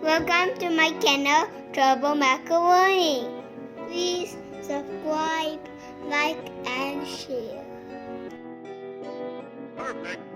Welcome to my channel, Trouble Macaroni. Please subscribe, like, and share. Perfect.